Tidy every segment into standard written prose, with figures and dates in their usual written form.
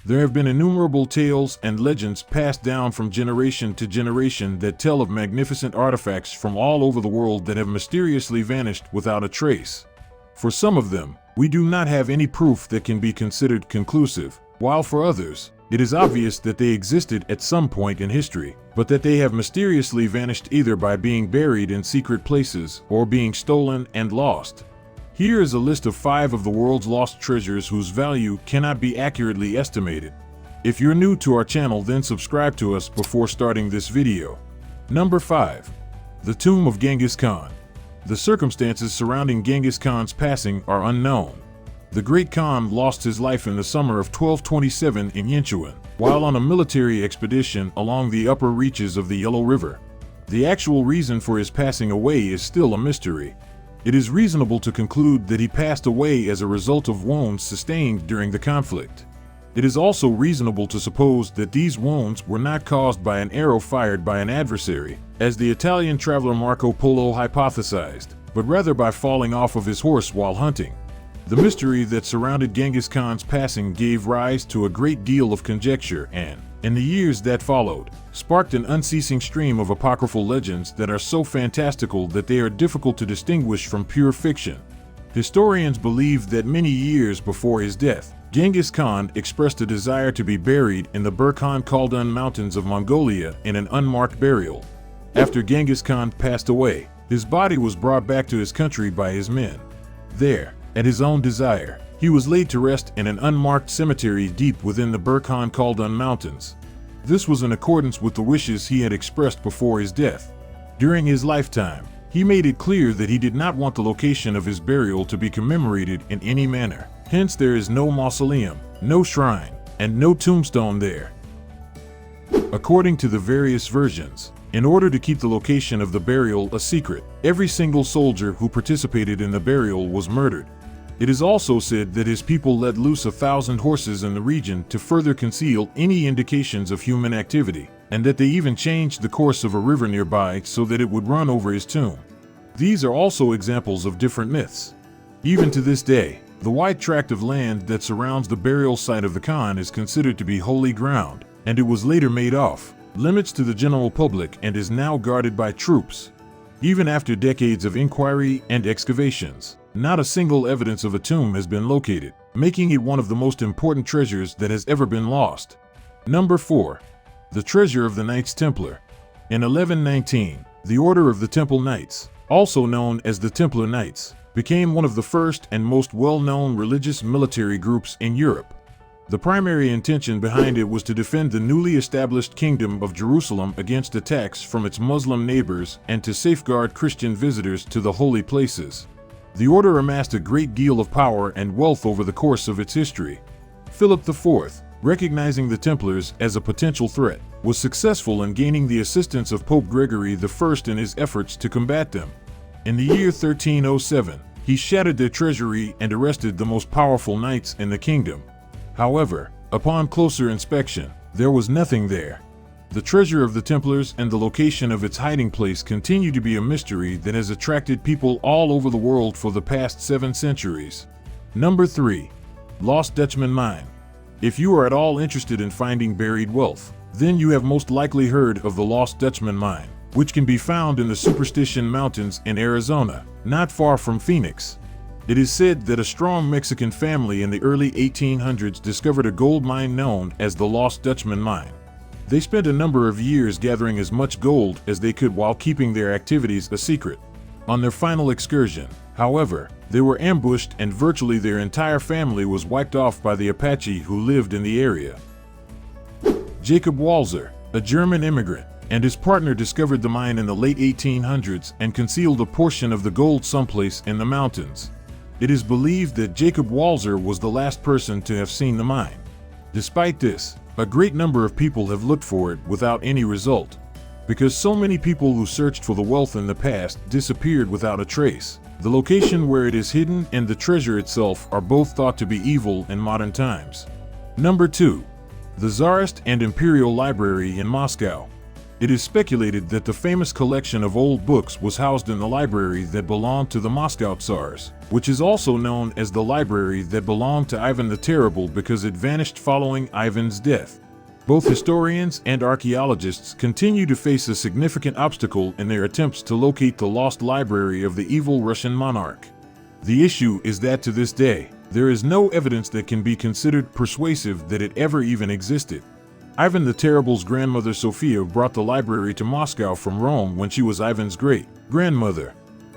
There have been innumerable tales and legends passed down from generation to generation that tell of magnificent artifacts from all over the world that have mysteriously vanished without a trace. For some of them, we do not have any proof that can be considered conclusive, while for others, it is obvious that they existed at some point in history, but that they have mysteriously vanished either by being buried in secret places or being stolen and lost. Here is a list of 5 of the world's lost treasures whose value cannot be accurately estimated. If you're new to our channel, then subscribe to us before starting this video. Number 5. The Tomb of Genghis Khan. The circumstances surrounding Genghis Khan's passing are unknown. The Great Khan lost his life in the summer of 1227 in Yinchuan, while on a military expedition along the upper reaches of the Yellow River. The actual reason for his passing away is still a mystery. It is reasonable to conclude that he passed away as a result of wounds sustained during the conflict. It is also reasonable to suppose that these wounds were not caused by an arrow fired by an adversary, as the Italian traveler Marco Polo hypothesized, but rather by falling off of his horse while hunting. The mystery that surrounded Genghis Khan's passing gave rise to a great deal of conjecture and, in the years that followed, sparked an unceasing stream of apocryphal legends that are so fantastical that they are difficult to distinguish from pure fiction. Historians believe that many years before his death, Genghis Khan expressed a desire to be buried in the Burkhan Khaldun mountains of Mongolia in an unmarked burial. After Genghis Khan passed away, his body was brought back to his country by his men. There, at his own desire, he was laid to rest in an unmarked cemetery deep within the Burkhan Khaldun mountains. This was in accordance with the wishes he had expressed before his death. During his lifetime, he made it clear that he did not want the location of his burial to be commemorated in any manner. Hence, there is no mausoleum, no shrine, and no tombstone there. According to the various versions, in order to keep the location of the burial a secret, every single soldier who participated in the burial was murdered. It is also said that his people let loose 1,000 horses in the region to further conceal any indications of human activity, and that they even changed the course of a river nearby so that it would run over his tomb. These are also examples of different myths. Even to this day, the wide tract of land that surrounds the burial site of the Khan is considered to be holy ground, and it was later made off limits to the general public and is now guarded by troops. Even after decades of inquiry and excavations, not a single evidence of a tomb has been located, making it one of the most important treasures that has ever been lost. Number 4. The Treasure of the Knights Templar. In 1119, the Order of the Temple Knights, also known as the Templar Knights, became one of the first and most well-known religious military groups in Europe. The primary intention behind it was to defend the newly established Kingdom of Jerusalem against attacks from its Muslim neighbors and to safeguard Christian visitors to the holy places. The order amassed a great deal of power and wealth over the course of its history. Philip IV, recognizing the Templars as a potential threat, was successful in gaining the assistance of Pope Gregory I in his efforts to combat them. In the year 1307, he shattered their treasury and arrested the most powerful knights in the kingdom. However, upon closer inspection, there was nothing there. The treasure of the Templars and the location of its hiding place continue to be a mystery that has attracted people all over the world for the past 7 centuries. Number 3. Lost Dutchman Mine. If you are at all interested in finding buried wealth, then you have most likely heard of the Lost Dutchman Mine, which can be found in the Superstition Mountains in Arizona, not far from Phoenix. It is said that a strong Mexican family in the early 1800s discovered a gold mine known as the Lost Dutchman Mine. They spent a number of years gathering as much gold as they could while keeping their activities a secret. On their final excursion, however, they were ambushed and virtually their entire family was wiped off by the Apache who lived in the area. Jacob Walser, a German immigrant, and his partner discovered the mine in the late 1800s and concealed a portion of the gold someplace in the mountains. It is believed that Jacob Walser was the last person to have seen the mine. Despite this, a great number of people have looked for it without any result. Because so many people who searched for the wealth in the past disappeared without a trace, the location where it is hidden and the treasure itself are both thought to be evil in modern times. Number 2. The Tsarist and Imperial Library in Moscow. It is speculated that the famous collection of old books was housed in the library that belonged to the Moscow Tsars, which is also known as the library that belonged to Ivan the Terrible because it vanished following Ivan's death. Both historians and archaeologists continue to face a significant obstacle in their attempts to locate the lost library of the evil Russian monarch. The issue is that to this day, there is no evidence that can be considered persuasive that it ever even existed. Ivan the Terrible's grandmother Sophia brought the library to Moscow from Rome when she was Ivan's great-grandmother.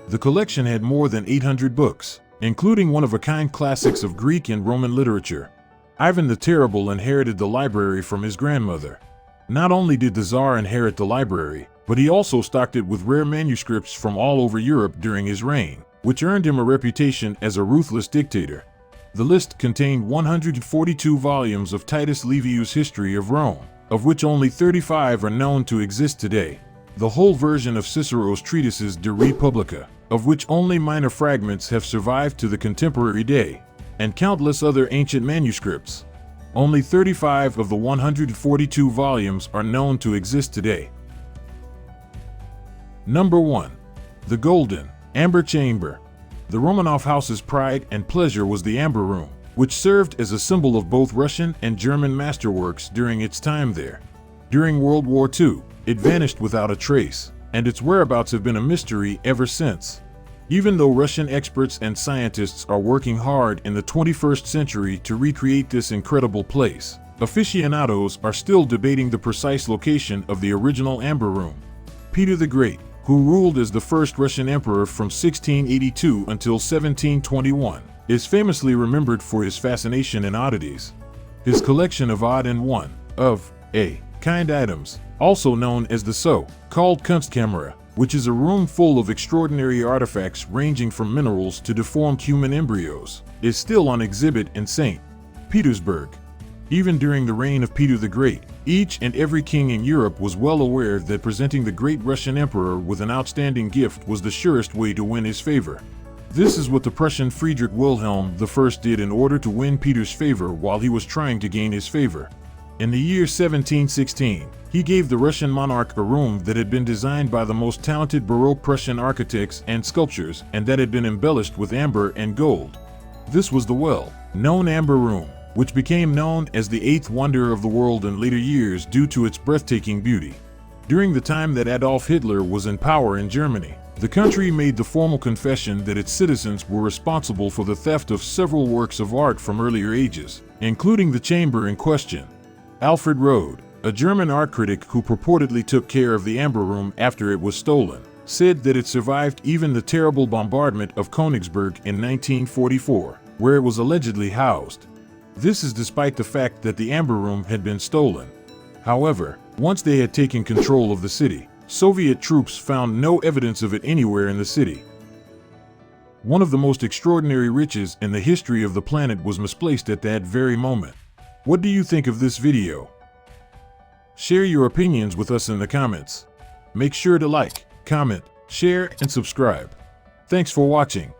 The collection had more than 800 books, including one-of-a-kind classics of Greek and Roman literature. Ivan the Terrible inherited the library from his grandmother. Not only did the Tsar inherit the library, but he also stocked it with rare manuscripts from all over Europe during his reign, which earned him a reputation as a ruthless dictator. The list contained 142 volumes of Titus Livius' History of Rome, of which only 35 are known to exist today. The whole version of Cicero's treatises De Republica, of which only minor fragments have survived to the contemporary day, and countless other ancient manuscripts. Only 35 of the 142 volumes are known to exist today. Number 1. The Golden Amber Chamber. The Romanov house's pride and pleasure was the Amber Room, which served as a symbol of both Russian and German masterworks during its time there. During World War II, it vanished without a trace, and its whereabouts have been a mystery ever since. Even though Russian experts and scientists are working hard in the 21st century to recreate this incredible place, aficionados are still debating the precise location of the original Amber Room. Peter the Great, who ruled as the first Russian emperor from 1682 until 1721, is famously remembered for his fascination in oddities. His collection of odd-and-one-of-a-kind items, also known as the so-called Kunstkamera, which is a room full of extraordinary artifacts ranging from minerals to deformed human embryos, is still on exhibit in St. Petersburg. Even during the reign of Peter the Great, each and every king in Europe was well aware that presenting the great Russian emperor with an outstanding gift was the surest way to win his favor. This is what the Prussian Friedrich Wilhelm I did in order to win Peter's favor while he was trying to gain his favor. In the year 1716, he gave the Russian monarch a room that had been designed by the most talented Baroque Prussian architects and sculptors and that had been embellished with amber and gold. This was the well-known Amber Room, which became known as the eighth wonder of the world in later years due to its breathtaking beauty. During the time that Adolf Hitler was in power in Germany, the country made the formal confession that its citizens were responsible for the theft of several works of art from earlier ages, including the chamber in question. Alfred Rode, a German art critic who purportedly took care of the Amber Room after it was stolen, said that it survived even the terrible bombardment of Königsberg in 1944, where it was allegedly housed. This is despite the fact that the Amber Room had been stolen. However, once they had taken control of the city, Soviet troops found no evidence of it anywhere in the city. One of the most extraordinary riches in the history of the planet was misplaced at that very moment. What do you think of this video? Share your opinions with us in the comments. Make sure to like, comment, share, and subscribe. Thanks for watching.